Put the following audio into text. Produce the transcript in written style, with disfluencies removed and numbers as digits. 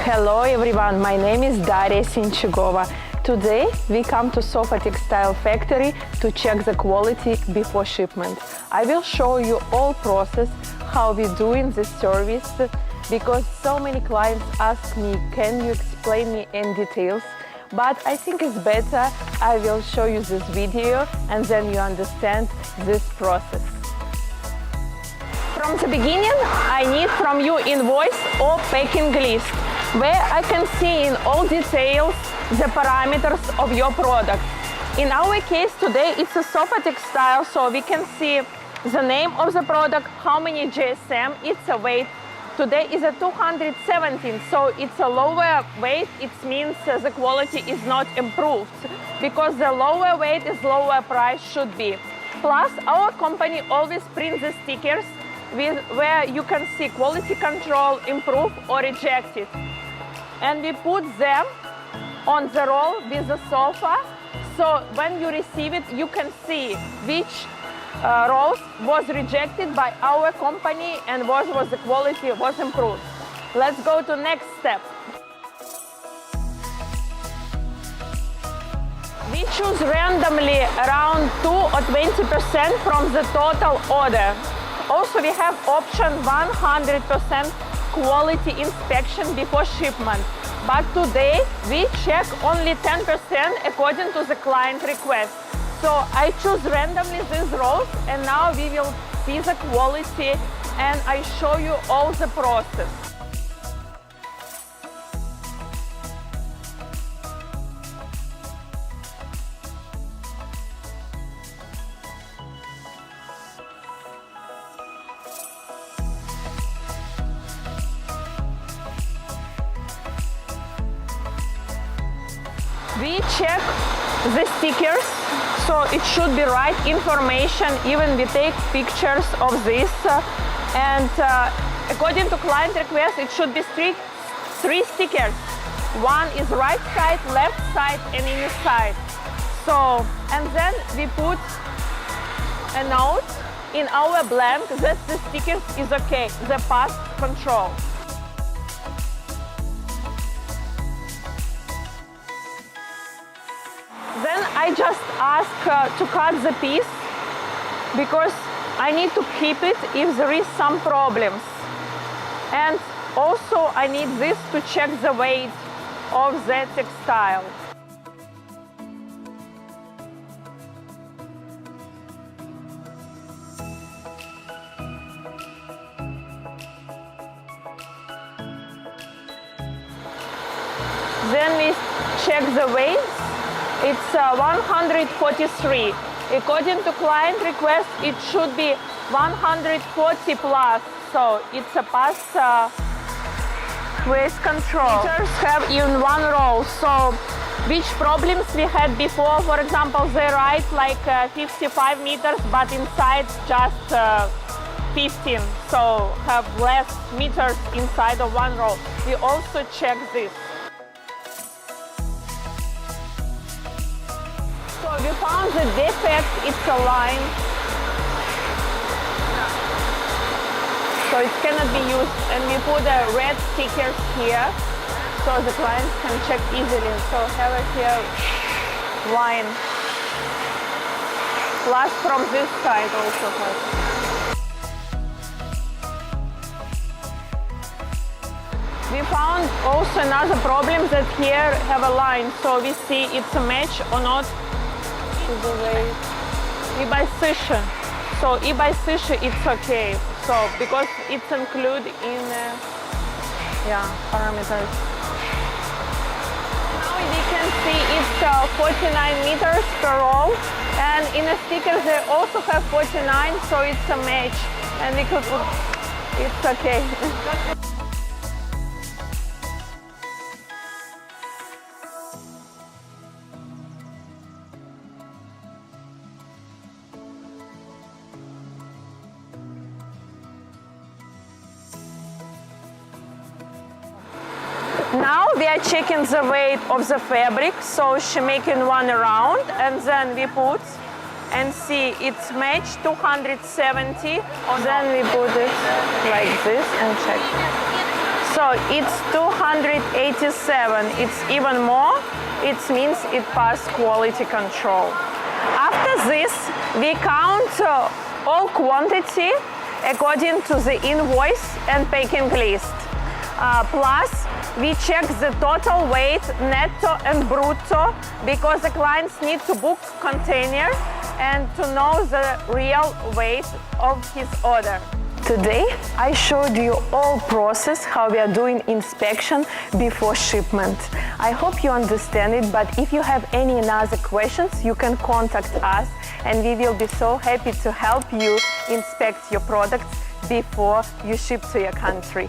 Hello everyone, my name is Daria Sinchugova. Today we come to Sofa Textile factory to check the quality before shipment. I will show you all process, how we doing this service, because so many clients ask me, can you explain me in details? But I think it's better I will show you this video and then you understand this process. From the beginning, I need from you invoice or packing list, where I can see in all details the parameters of your product. In our case today, it's a Sofa Textile, so we can see the name of the product, how many GSM, it's a weight. Today is a 217, so it's a lower weight. It means the quality is not improved, because the lower weight is lower price should be. Plus, our company always prints the stickers where you can see quality control, improve or rejected. And we put them on the roll with the sofa, so when you receive it, you can see which rolls was rejected by our company and was the quality was improved. Let's go to next step. We choose randomly around 2 or 20% from the total order. Also, we have option 100% quality inspection before shipment. But today we check only 10% according to the client request. So I choose randomly these rows, and now we will see the quality and I show you all the process. We check the stickers, so it should be right information. Even we take pictures of this, and according to client request, it should be three stickers. One is right side, left side, and inside. So, and then we put a note in our blank that the stickers is okay, the pass control. Then I just ask to cut the piece, because I need to keep it if there is some problems. And also I need this to check the weight of the textile. Then we check the weight. It's 143. According to client request, it should be 140 plus. So it's a pass waste control. Meters have in one row. So which problems we had before? For example, they write like 55 meters, but inside just 15. So have less meters inside of one row. We also check this. So we found the defect, it's a line, so it cannot be used, and we put a red stickers here, so the clients can check easily. So have it here, line, plus from this side also has. We found also another problem that here have a line, so we see it's a match or not. The way by sushi, so by sushi it's okay, so because it's included in parameters. Now we can see it's 49 meters per roll, and in the stickers they also have 49, so it's a match, and we could put, it's okay. Now we are checking the weight of the fabric, so she making one round, and then we put and see it's matched 270. Then we put it like this and check. So it's 287. It's even more. It means it passed quality control. After this, we count all quantity according to the invoice and packing list. Plus, we check the total weight, netto and brutto, because the clients need to book container and to know the real weight of his order. Today, I showed you all process how we are doing inspection before shipment. I hope you understand it, but if you have any other questions, you can contact us and we will be so happy to help you inspect your products before you ship to your country.